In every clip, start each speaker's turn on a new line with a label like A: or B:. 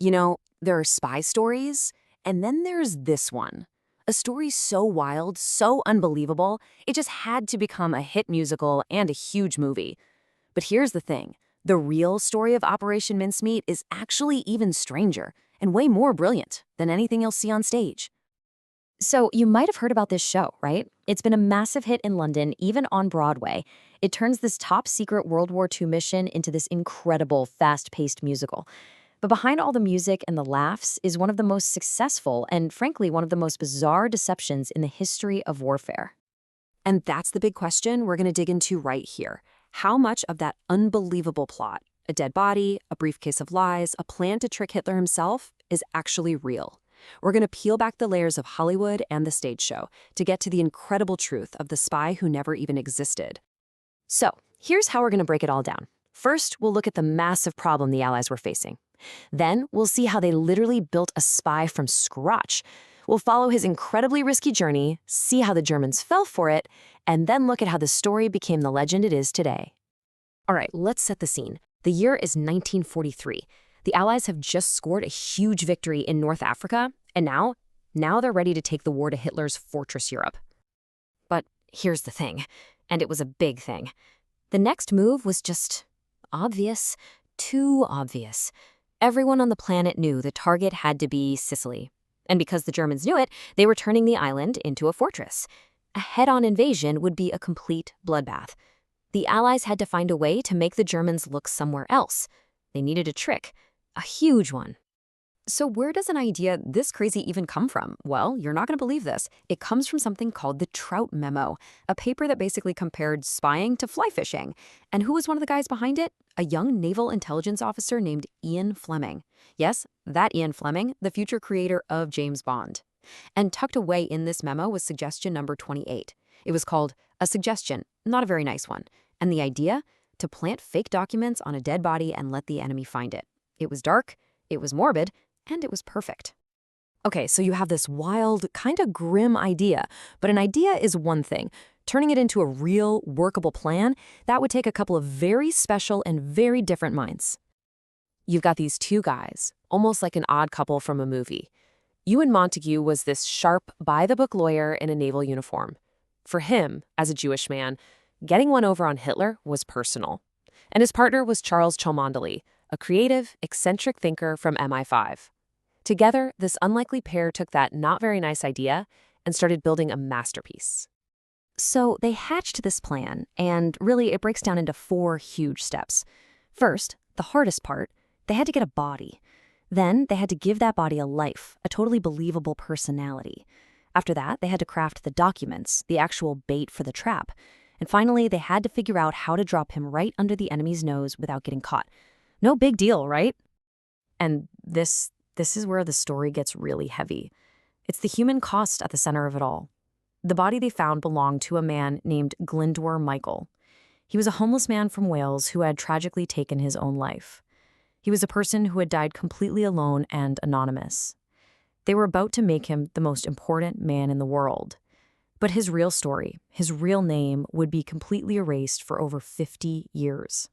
A: There are spy stories, and then there's this one. A story so wild, so unbelievable, it just had to become a hit musical and a huge movie. But here's the thing. The real story of Operation Mincemeat is actually even stranger and way more brilliant than anything you'll see on stage.
B: So you might have heard about this show, right? It's been a massive hit in London, even on Broadway. It turns this top-secret World War II mission into this incredible, fast-paced musical. But behind all the music and the laughs is one of the most successful and, frankly, one of the most bizarre deceptions in the history of warfare.
A: And that's the big question we're going to dig into right here. How much of that unbelievable plot, a dead body, a briefcase of lies, a plan to trick Hitler himself, is actually real? We're going to peel back the layers of Hollywood and the stage show to get to the incredible truth of the spy who never even existed.
B: So, here's how we're going to break it all down. First, we'll look at the massive problem the Allies were facing. Then, we'll see how they literally built a spy from scratch. We'll follow his incredibly risky journey, see how the Germans fell for it, and then look at how the story became the legend it is today. All right, let's set the scene. The year is 1943. The Allies have just scored a huge victory in North Africa, and now they're ready to take the war to Hitler's Fortress Europe. But here's the thing, and it was a big thing. The next move was just obvious, too obvious. Everyone on the planet knew the target had to be Sicily. And because the Germans knew it, they were turning the island into a fortress. A head-on invasion would be a complete bloodbath. The Allies had to find a way to make the Germans look somewhere else. They needed a trick. A huge one. So where does an idea this crazy even come from? Well, you're not going to believe this. It comes from something called the Trout Memo, a paper that basically compared spying to fly fishing. And who was one of the guys behind it? A young naval intelligence officer named Ian Fleming. Yes, that Ian Fleming, the future creator of James Bond. And tucked away in this memo was suggestion number 28. It was called a suggestion, not a very nice one. And the idea? To plant fake documents on a dead body and let the enemy find it. It was dark, it was morbid, and it was perfect. Okay, so you have this wild, kind of grim idea, but an idea is one thing. Turning it into a real, workable plan, that would take a couple of very special and very different minds. You've got these two guys, almost like an odd couple from a movie. Ewan Montague was this sharp, by-the-book lawyer in a naval uniform. For him, as a Jewish man, getting one over on Hitler was personal. And his partner was Charles Cholmondeley, a creative, eccentric thinker from MI5. Together, this unlikely pair took that not very nice idea and started building a masterpiece. So they hatched this plan, and really it breaks down into 4 huge steps. First, the hardest part, they had to get a body. Then they had to give that body a life, a totally believable personality. After that, they had to craft the documents, the actual bait for the trap. And finally, they had to figure out how to drop him right under the enemy's nose without getting caught. No big deal, right? And this is where the story gets really heavy. It's the human cost at the center of it all. The body they found belonged to a man named Glyndwr Michael. He was a homeless man from Wales who had tragically taken his own life. He was a person who had died completely alone and anonymous. They were about to make him the most important man in the world. But his real story, his real name, would be completely erased for over 50 years.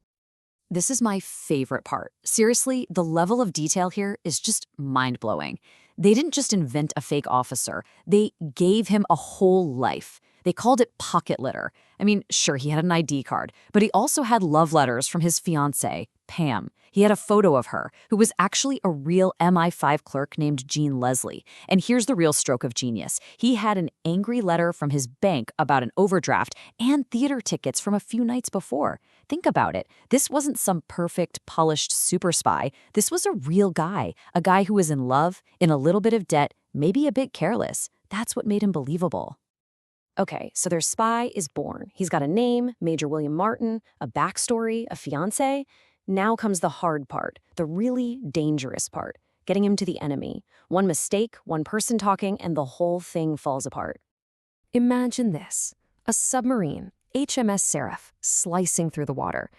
B: This is my favorite part. Seriously, the level of detail here is just mind-blowing. They didn't just invent a fake officer. They gave him a whole life. They called it pocket litter. I mean, sure, he had an ID card, but he also had love letters from his fiancée, Pam. He had a photo of her, who was actually a real MI5 clerk named Jean Leslie. And here's the real stroke of genius. He had an angry letter from his bank about an overdraft and theater tickets from a few nights before. Think about it. This wasn't some perfect, polished super spy. This was a real guy, a guy who was in love, in a little bit of debt, maybe a bit careless. That's what made him believable. Okay, so their spy is born. He's got a name, Major William Martin, a backstory, a fiancé. Now comes the hard part, the really dangerous part, getting him to the enemy. One mistake, one person talking, and the whole thing falls apart. Imagine this, a submarine, HMS Seraph, slicing through the water.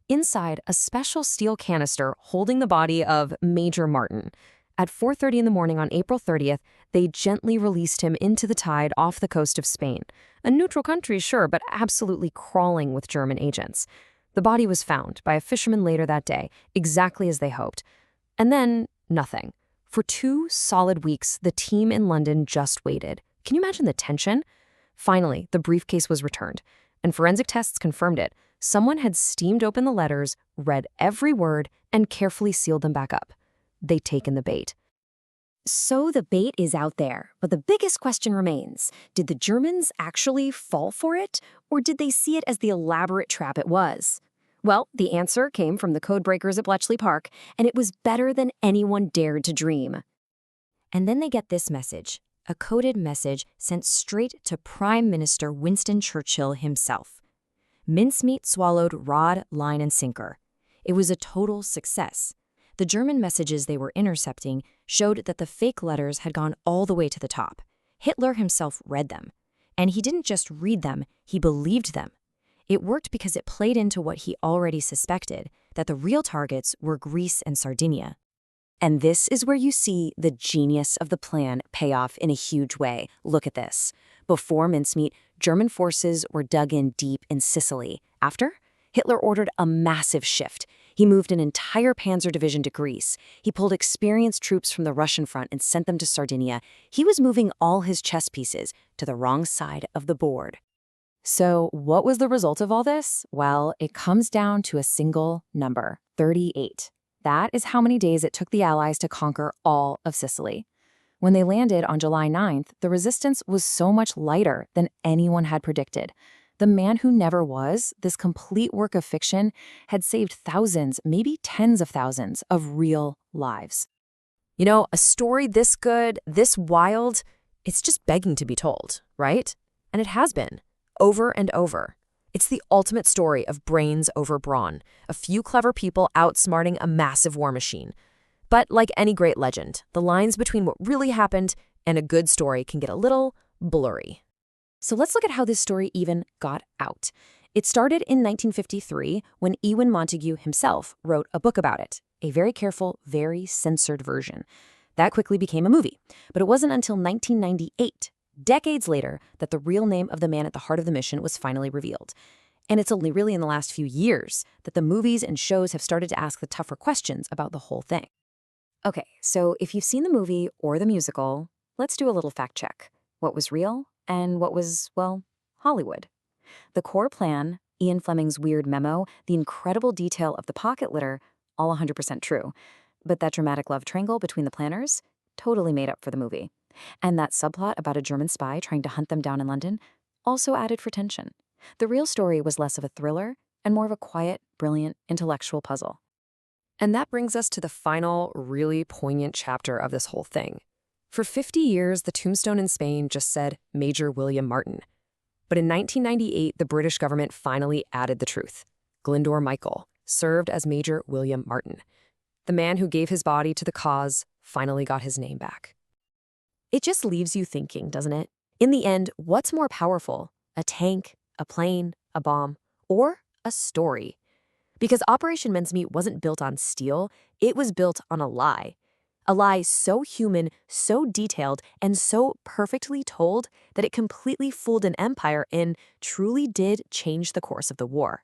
B: Inside, a special steel canister holding the body of Major Martin. At 4:30 in the morning on April 30th, they gently released him into the tide off the coast of Spain. A neutral country, sure, but absolutely crawling with German agents. The body was found by a fisherman later that day, exactly as they hoped. And then, Nothing. For 2 solid weeks, the team in London just waited. Can you imagine the tension? Finally, the briefcase was returned, and forensic tests confirmed it. Someone had steamed open the letters, read every word, and carefully sealed them back up. They'd taken the bait.
A: So the bait is out there, but the biggest question remains. Did the Germans actually fall for it, or did they see it as the elaborate trap it was? Well, the answer came from the codebreakers at Bletchley Park, and it was better than anyone dared to dream.
B: And then they get this message, a coded message sent straight to Prime Minister Winston Churchill himself. Mincemeat swallowed rod, line, and sinker. It was a total success. The German messages they were intercepting showed that the fake letters had gone all the way to the top. Hitler himself read them. And he didn't just read them, he believed them. It worked because it played into what he already suspected, that the real targets were Greece and Sardinia.
A: And this is where you see the genius of the plan pay off in a huge way. Look at this. Before Mincemeat, German forces were dug in deep in Sicily. After, Hitler ordered a massive shift. He moved an entire panzer division to Greece. He pulled experienced troops from the Russian front and sent them to Sardinia. He was moving all his chess pieces to the wrong side of the board. So what was the result of all this? Well, it comes down to a single number, 38. That is how many days it took the Allies to conquer all of Sicily. When they landed on July 9th, the resistance was so much lighter than anyone had predicted. The man who never was, this complete work of fiction, had saved thousands, maybe tens of thousands, of real lives.
B: You know, a story this good, this wild, it's just begging to be told, right? And it has been, over and over. It's the ultimate story of brains over brawn, a few clever people outsmarting a massive war machine. But like any great legend, the lines between what really happened and a good story can get a little blurry.
A: So let's look at how this story even got out. It started in 1953 when Ewan Montague himself wrote a book about it, a very careful, very censored version. That quickly became a movie, but it wasn't until 1998, decades later, that the real name of the man at the heart of the mission was finally revealed. And it's only really in the last few years that the movies and shows have started to ask the tougher questions about the whole thing. Okay, so if you've seen the movie or the musical, let's do a little fact check. What was real and what was, well, Hollywood? The core plan, Ian Fleming's weird memo, the incredible detail of the pocket litter, all 100% true. But that dramatic love triangle between the planners, totally made up for the movie. And that subplot about a German spy trying to hunt them down in London, also added for tension. The real story was less of a thriller and more of a quiet, brilliant, intellectual puzzle.
B: And that brings us to the final, really poignant chapter of this whole thing. For 50 years, the tombstone in Spain just said Major William Martin. But in 1998, the British government finally added the truth. Glyndwr Michael served as Major William Martin. The man who gave his body to the cause finally got his name back.
A: It just leaves you thinking, doesn't it? In the end, what's more powerful? A tank, a plane, a bomb, or a story? Because Operation Mincemeat wasn't built on steel, it was built on a lie. A lie so human, so detailed, and so perfectly told that it completely fooled an empire and truly did change the course of the war.